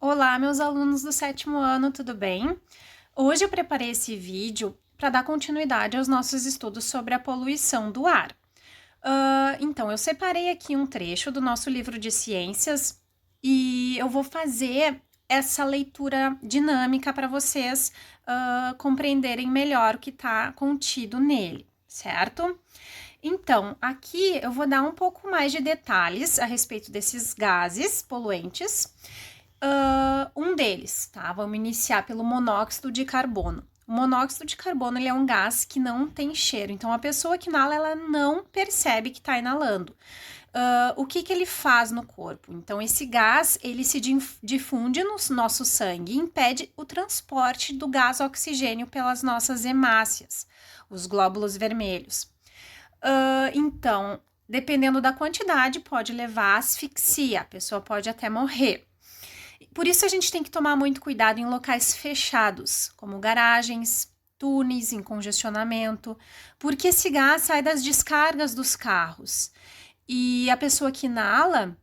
Olá, meus alunos do sétimo ano, tudo bem? Hoje eu preparei esse vídeo para dar continuidade aos nossos estudos sobre a poluição do ar. Então, eu separei aqui um trecho do nosso livro de ciências e eu vou fazer essa leitura dinâmica para vocês compreenderem melhor o que está contido nele, certo? Então, aqui eu vou dar um pouco mais de detalhes a respeito desses gases poluentes. Um deles, tá? Vamos iniciar pelo monóxido de carbono. O monóxido de carbono ele é um gás que não tem cheiro, então a pessoa que inala ela não percebe que está inalando. O que ele faz no corpo? Então, esse gás ele se difunde no nosso sangue e impede o transporte do gás oxigênio pelas nossas hemácias, os glóbulos vermelhos. Então, dependendo da quantidade, pode levar à asfixia, a pessoa pode até morrer. Por isso a gente tem que tomar muito cuidado em locais fechados, como garagens, túneis em congestionamento, porque esse gás sai das descargas dos carros. E a pessoa que inala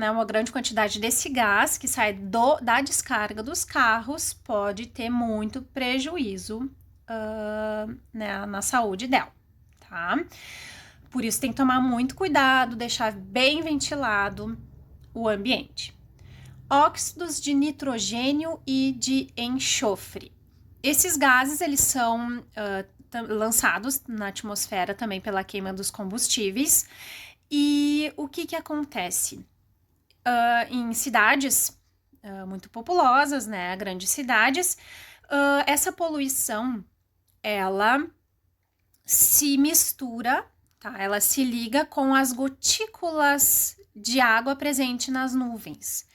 uma grande quantidade desse gás que sai da descarga dos carros pode ter muito prejuízo né, na saúde dela, tá? Por isso tem que tomar muito cuidado, deixar bem ventilado o ambiente. Óxidos de nitrogênio e de enxofre. Esses gases eles são lançados na atmosfera também pela queima dos combustíveis. E o que acontece? Em cidades muito populosas, né, grandes cidades, essa poluição ela se mistura, tá? Ela se liga com as gotículas de água presente nas nuvens.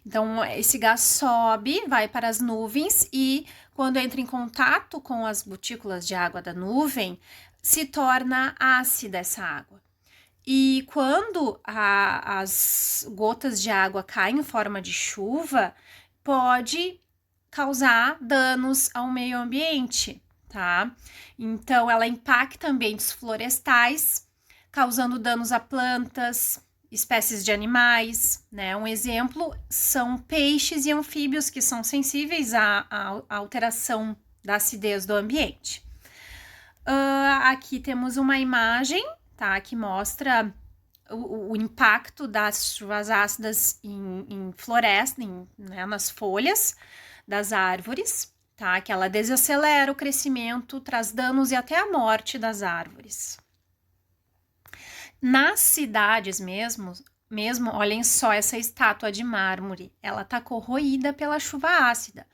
Então, esse gás sobe, vai para as nuvens e, quando entra em contato com as gotículas de água da nuvem, se torna ácida essa água. E quando as gotas de água caem em forma de chuva, pode causar danos ao meio ambiente, tá? Então, ela impacta ambientes florestais, causando danos a plantas, espécies de animais, né? Um exemplo são peixes e anfíbios que são sensíveis à alteração da acidez do ambiente. Aqui temos uma imagem, tá? Que mostra o impacto das chuvas ácidas em floresta, né, nas folhas das árvores, tá? Que ela desacelera o crescimento, traz danos e até a morte das árvores. Nas cidades mesmo, olhem só essa estátua de mármore, ela tá corroída pela chuva ácida.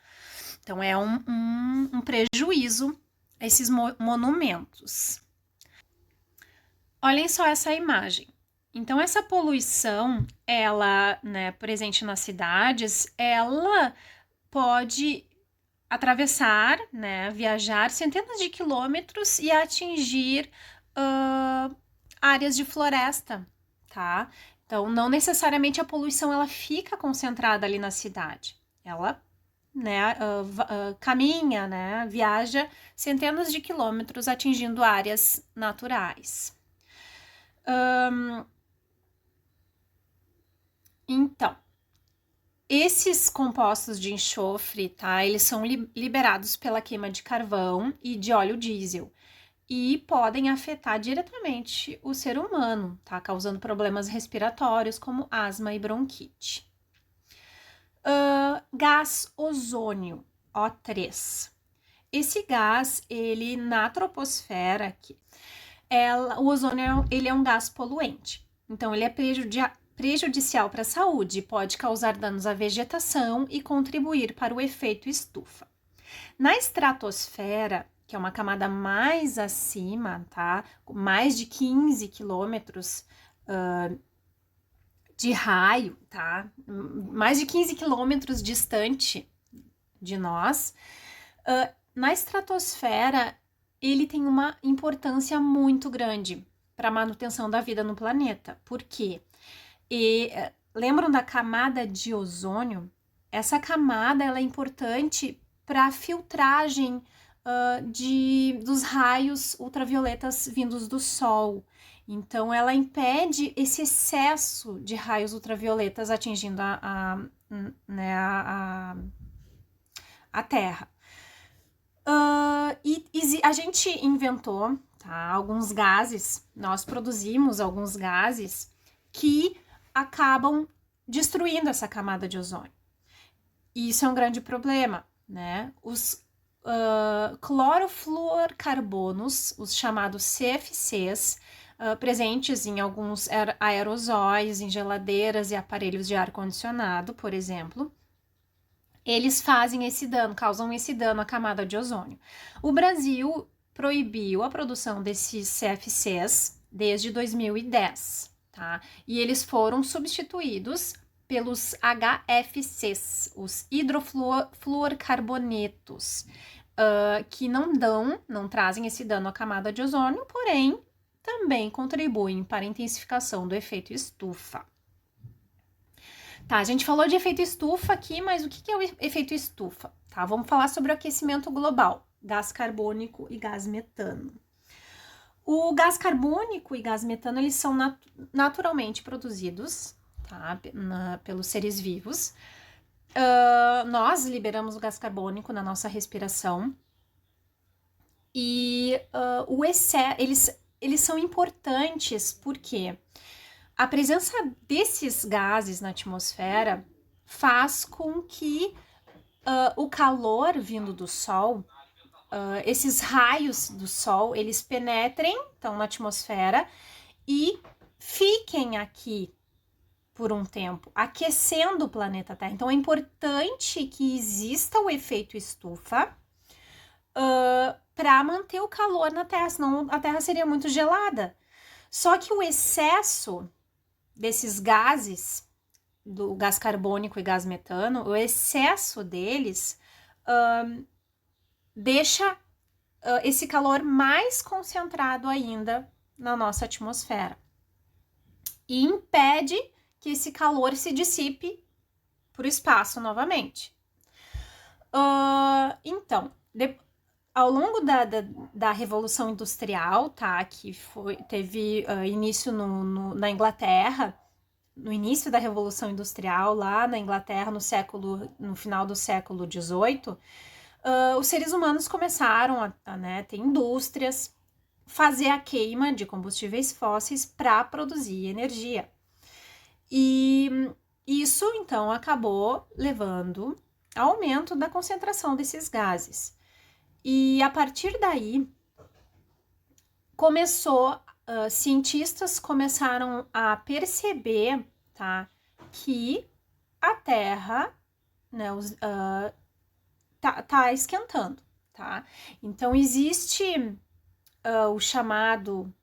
Então, é um prejuízo a esses monumentos. Olhem só essa imagem. Então, essa poluição, ela, né, presente nas cidades, ela pode atravessar, né, viajar centenas de quilômetros e atingir áreas de floresta, tá? Então, não necessariamente a poluição ela fica concentrada ali na cidade. Ela, né, caminha, né, viaja centenas de quilômetros atingindo áreas naturais. Então, esses compostos de enxofre, tá? Eles são liberados pela queima de carvão e de óleo diesel e podem afetar diretamente o ser humano, tá? Causando problemas respiratórios como asma e bronquite. Gás ozônio, O3. Esse gás, ele na troposfera, o ozônio ele é um gás poluente. Então, ele é prejudicial para a saúde, pode causar danos à vegetação e contribuir para o efeito estufa. Na estratosfera, que é uma camada mais acima, tá? Mais de 15 quilômetros de raio, tá? Mais de 15 quilômetros distante de nós. Na estratosfera, ele tem uma importância muito grande para a manutenção da vida no planeta. Por quê? Lembram da camada de ozônio? Essa camada ela é importante para a filtragem dos raios ultravioletas vindos do Sol. Então, ela impede esse excesso de raios ultravioletas atingindo né, a Terra. E a gente inventou, tá, alguns gases, nós produzimos alguns gases que acabam destruindo essa camada de ozônio. E isso é um grande problema, né? Os clorofluorcarbonos, os chamados CFCs, presentes em alguns aerosóis, em geladeiras e aparelhos de ar-condicionado, por exemplo, eles fazem esse dano, causam esse dano à camada de ozônio. O Brasil proibiu a produção desses CFCs desde 2010, tá? E eles foram substituídos pelos HFCs, os hidrofluorcarbonetos, que não trazem esse dano à camada de ozônio, porém também contribuem para a intensificação do efeito estufa. Tá, a gente falou de efeito estufa aqui, mas o que é o efeito estufa? Tá, vamos falar sobre o aquecimento global, gás carbônico e gás metano. O gás carbônico e gás metano, eles são naturalmente produzidos, tá, pelos seres vivos. Nós liberamos o gás carbônico na nossa respiração e eles são importantes porque a presença desses gases na atmosfera faz com que o calor vindo do Sol, esses raios do Sol, eles penetrem então, na atmosfera e fiquem aqui por um tempo, aquecendo o planeta Terra. Então, é importante que exista o efeito estufa para manter o calor na Terra, senão a Terra seria muito gelada. Só que o excesso desses gases, do gás carbônico e gás metano, o excesso deles deixa esse calor mais concentrado ainda na nossa atmosfera e impede que esse calor se dissipe para o espaço novamente. Então, ao longo da Revolução Industrial, tá, que teve início na Inglaterra, no início da Revolução Industrial, lá na Inglaterra, no final do século XVIII, os seres humanos começaram a ter indústrias, fazer a queima de combustíveis fósseis para produzir energia. E isso, então, acabou levando ao aumento da concentração desses gases. E a partir daí, cientistas começaram a perceber, tá, que a Terra, né, tá esquentando, tá? Então, existe o chamado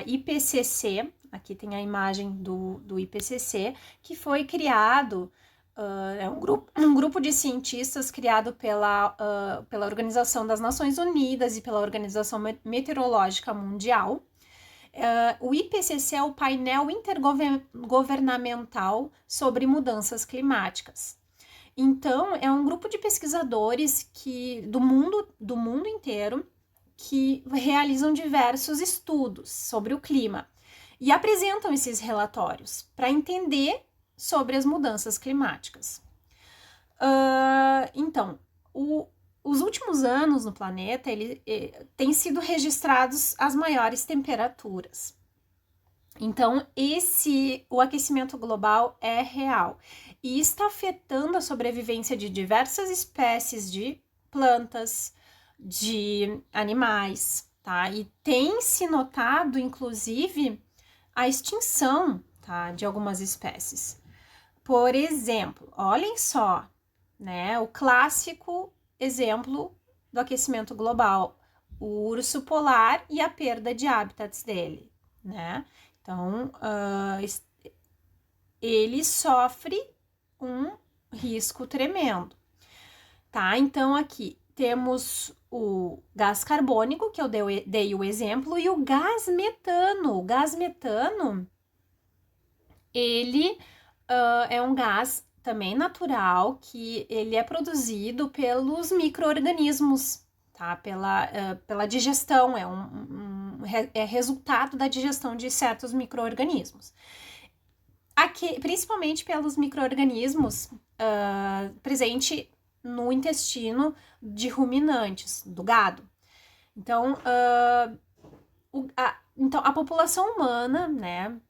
IPCC, aqui tem a imagem do IPCC, que foi criado, é um grupo de cientistas criado pela Organização das Nações Unidas e pela Organização Meteorológica Mundial. O IPCC é o painel intergovernamental sobre mudanças climáticas. Então, é um grupo de pesquisadores do mundo inteiro que realizam diversos estudos sobre o clima e apresentam esses relatórios para entender sobre as mudanças climáticas. Então, os últimos anos no planeta têm sido registrados as maiores temperaturas. Então, o aquecimento global é real e está afetando a sobrevivência de diversas espécies de plantas, de animais, tá? E tem se notado, inclusive, a extinção, tá, de algumas espécies. Por exemplo, olhem só, né, o clássico exemplo do aquecimento global, o urso polar e a perda de hábitats dele, né? Então, ele sofre um risco tremendo, tá? Então, aqui temos o gás carbônico, que eu dei o exemplo, e o gás metano. O gás metano, ele é um gás também natural, que ele é produzido pelos micro-organismos, tá? Pela digestão, é um é resultado da digestão de certos micro-organismos. Aqui, principalmente pelos micro-organismos presente no intestino de ruminantes, do gado. Então, então a população humana, né,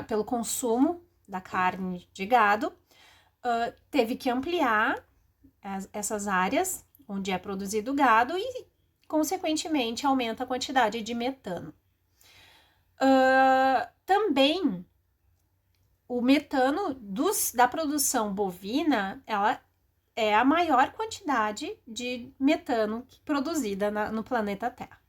pelo consumo da carne de gado, teve que ampliar essas áreas onde é produzido gado e, consequentemente, aumenta a quantidade de metano. Também, o metano da produção bovina, ela é a maior quantidade de metano produzida no planeta Terra.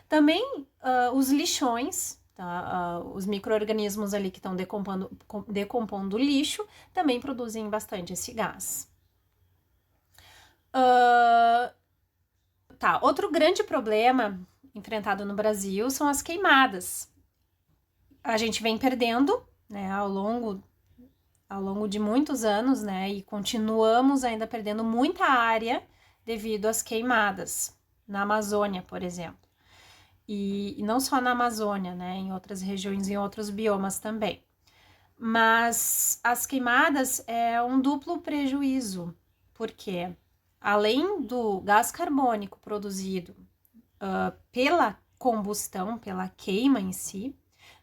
Também os lixões, tá? Os micro-organismos ali que estão decompondo o lixo, também produzem bastante esse gás. Outro grande problema enfrentado no Brasil são as queimadas. A gente vem perdendo, né, ao longo de muitos anos, né, e continuamos ainda perdendo muita área devido às queimadas na Amazônia, por exemplo. E não só na Amazônia, né, em outras regiões, em outros biomas também. Mas as queimadas é um duplo prejuízo, porque além do gás carbônico produzido pela combustão, pela queima em si,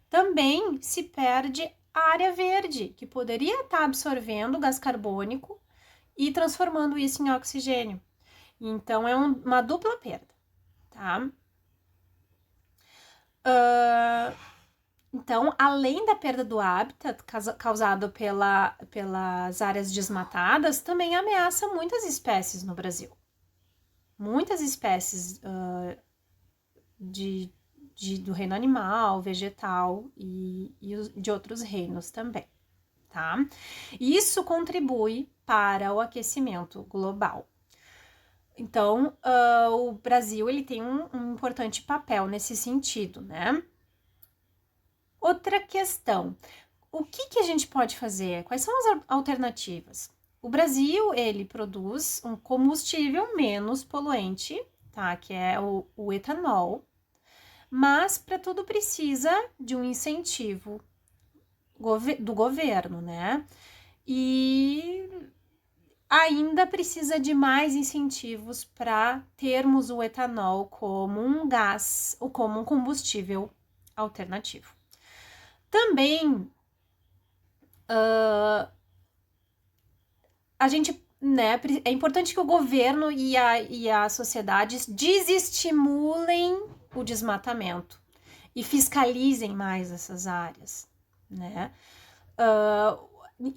também se perde a área verde, que poderia estar absorvendo gás carbônico e transformando isso em oxigênio. Então, é uma dupla perda, tá? Então, além da perda do habitat causado pelas áreas desmatadas, também ameaça muitas espécies no Brasil. Muitas espécies do reino animal, vegetal e de outros reinos também, tá? Isso contribui para o aquecimento global. Então, o Brasil, ele tem um importante papel nesse sentido, né? Outra questão, o que a gente pode fazer? Quais são as alternativas? O Brasil, ele produz um combustível menos poluente, tá? Que é o etanol, mas para tudo precisa de um incentivo do governo, né? E ainda precisa de mais incentivos para termos o etanol como um gás ou como um combustível alternativo. Também a gente, né, é importante que o governo e a sociedade desestimulem o desmatamento e fiscalizem mais essas áreas, né?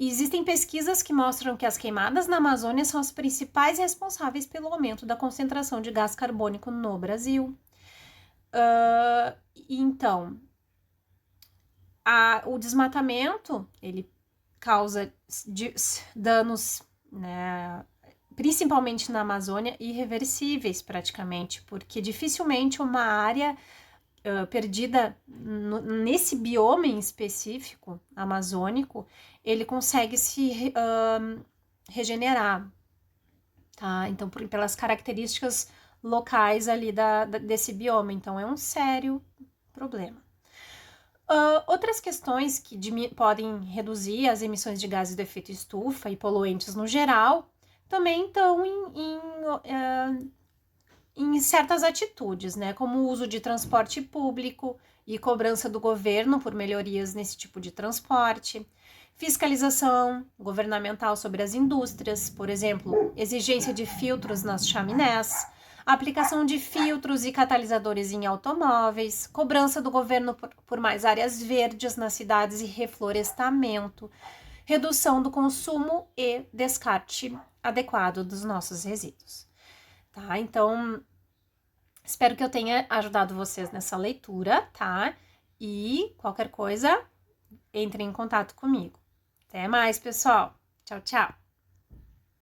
Existem pesquisas que mostram que as queimadas na Amazônia são as principais responsáveis pelo aumento da concentração de gás carbônico no Brasil. Então, o desmatamento, ele causa danos, né, principalmente na Amazônia, irreversíveis praticamente, porque dificilmente uma área perdida nesse bioma em específico, amazônico, ele consegue se regenerar, tá? Então, pelas características locais ali desse bioma, então é um sério problema. Outras questões que podem reduzir as emissões de gases de efeito estufa e poluentes no geral também estão em certas atitudes, né? Como o uso de transporte público e cobrança do governo por melhorias nesse tipo de transporte, fiscalização governamental sobre as indústrias, por exemplo, exigência de filtros nas chaminés, aplicação de filtros e catalisadores em automóveis, cobrança do governo por mais áreas verdes nas cidades e reflorestamento, redução do consumo e descarte adequado dos nossos resíduos. Tá? Então, espero que eu tenha ajudado vocês nessa leitura, tá? E qualquer coisa, entre em contato comigo. Até mais, pessoal. Tchau, tchau.